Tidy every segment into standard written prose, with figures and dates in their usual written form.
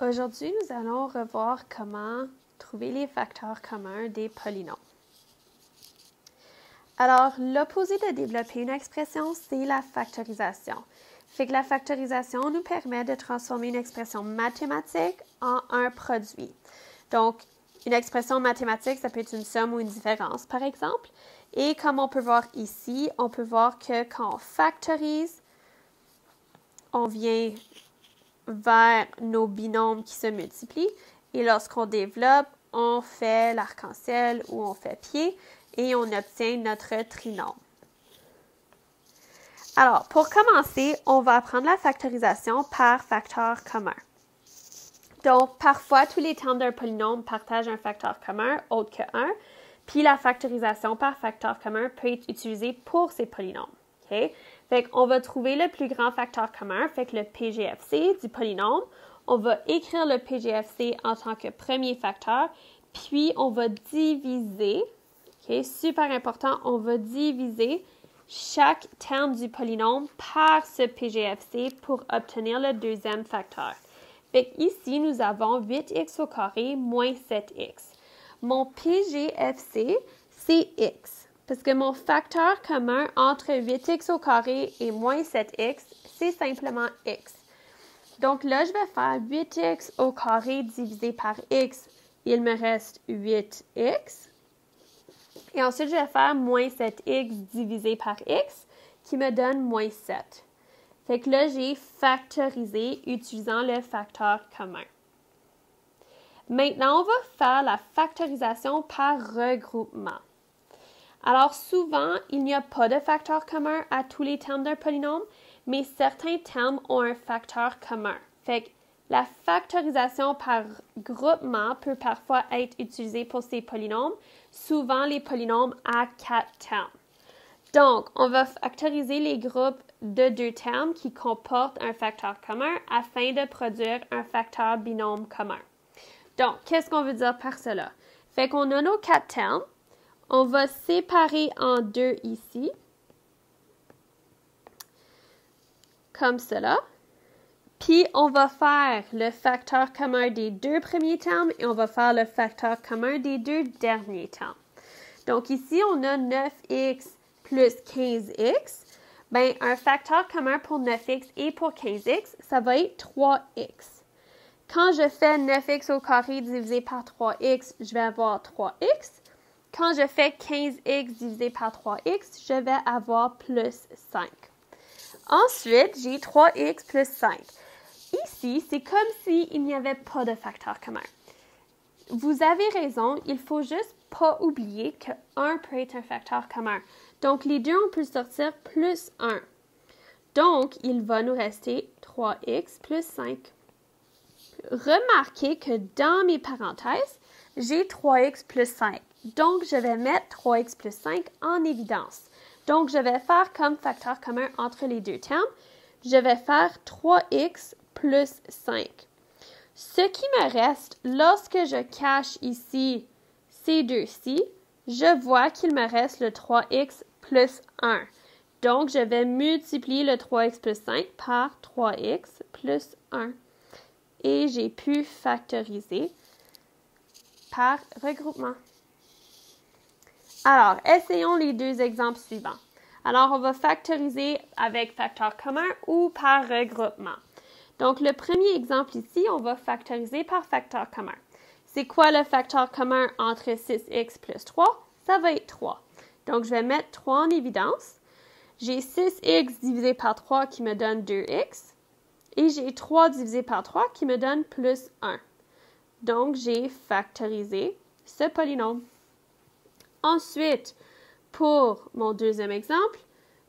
Aujourd'hui, nous allons revoir comment trouver les facteurs communs des polynômes. Alors, l'opposé de développer une expression, c'est la factorisation. Fait que la factorisation nous permet de transformer une expression mathématique en un produit. Donc, une expression mathématique, ça peut être une somme ou une différence, par exemple. Et comme on peut voir ici, on peut voir que quand on factorise, on vient vers nos binômes qui se multiplient. Et lorsqu'on développe, on fait l'arc-en-ciel ou on fait pied et on obtient notre trinôme. Alors, pour commencer, on va apprendre la factorisation par facteur commun. Donc, parfois, tous les termes d'un polynôme partagent un facteur commun autre que 1, puis la factorisation par facteur commun peut être utilisée pour ces polynômes. Okay? Fait qu'on va trouver le plus grand facteur commun, fait que le PGFC du polynôme. On va écrire le PGFC en tant que premier facteur, puis on va diviser, okay? Super important, on va diviser chaque terme du polynôme par ce PGFC pour obtenir le deuxième facteur. Fait qu'ici, nous avons 8x au carré moins 7x. Mon PGFC, c'est x. Parce que mon facteur commun entre 8x au carré et moins 7x, c'est simplement x. Donc là, je vais faire 8x au carré divisé par x. Il me reste 8x. Et ensuite, je vais faire moins 7x divisé par x, qui me donne moins 7. Fait que là, j'ai factorisé utilisant le facteur commun. Maintenant, on va faire la factorisation par regroupement. Alors, souvent, il n'y a pas de facteur commun à tous les termes d'un polynôme, mais certains termes ont un facteur commun. Fait que la factorisation par groupement peut parfois être utilisée pour ces polynômes, souvent les polynômes à 4 termes. Donc, on va factoriser les groupes de 2 termes qui comportent un facteur commun afin de produire un facteur binôme commun. Donc, qu'est-ce qu'on veut dire par cela? Fait qu'on a nos 4 termes. On va séparer en 2 ici, comme cela. Puis, on va faire le facteur commun des 2 premiers termes et on va faire le facteur commun des 2 derniers termes. Donc, ici, on a 9x plus 15x. Bien, un facteur commun pour 9x et pour 15x, ça va être 3x. Quand je fais 9x au carré divisé par 3x, je vais avoir 3x. Quand je fais 15x divisé par 3x, je vais avoir plus 5. Ensuite, j'ai 3x plus 5. Ici, c'est comme s'il n'y avait pas de facteur commun. Vous avez raison, il faut juste pas oublier que 1 peut être un facteur commun. Donc, les deux, on peut sortir plus 1. Donc, il va nous rester 3x plus 5. Remarquez que dans mes parenthèses, j'ai 3x plus 5. Donc, je vais mettre 3x plus 5 en évidence. Donc, je vais faire comme facteur commun entre les deux termes. Je vais faire 3x plus 5. Ce qui me reste, lorsque je cache ici ces deux-ci, je vois qu'il me reste le 3x plus 1. Donc, je vais multiplier le 3x plus 5 par 3x plus 1. Et j'ai pu factoriser par regroupement. Alors, essayons les deux exemples suivants. Alors, on va factoriser avec facteur commun ou par regroupement. Donc, le premier exemple ici, on va factoriser par facteur commun. C'est quoi le facteur commun entre 6x plus 3? Ça va être 3. Donc, je vais mettre 3 en évidence. J'ai 6x divisé par 3 qui me donne 2x. Et j'ai 3 divisé par 3 qui me donne plus 1. Donc, j'ai factorisé ce polynôme. Ensuite, pour mon deuxième exemple,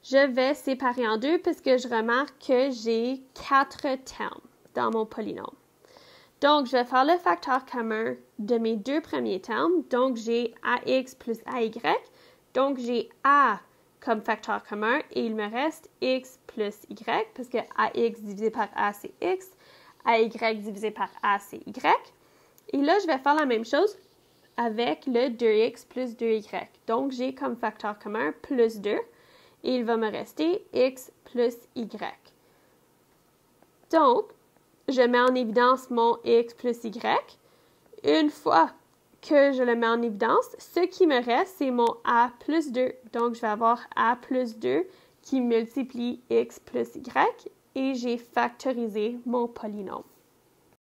je vais séparer en 2 parce que je remarque que j'ai 4 termes dans mon polynôme. Donc, je vais faire le facteur commun de mes 2 premiers termes. Donc, j'ai ax plus ay. Donc, j'ai a comme facteur commun et il me reste x plus y parce que ax divisé par a, c'est x. Ay divisé par a, c'est y. Et là, je vais faire la même chose avec le 2x plus 2y. Donc, j'ai comme facteur commun plus 2 et il va me rester x plus y. Donc, je mets en évidence mon x plus y. Une fois que je le mets en évidence, ce qui me reste, c'est mon a plus 2. Donc, je vais avoir a plus 2 qui multiplie x plus y et j'ai factorisé mon polynôme.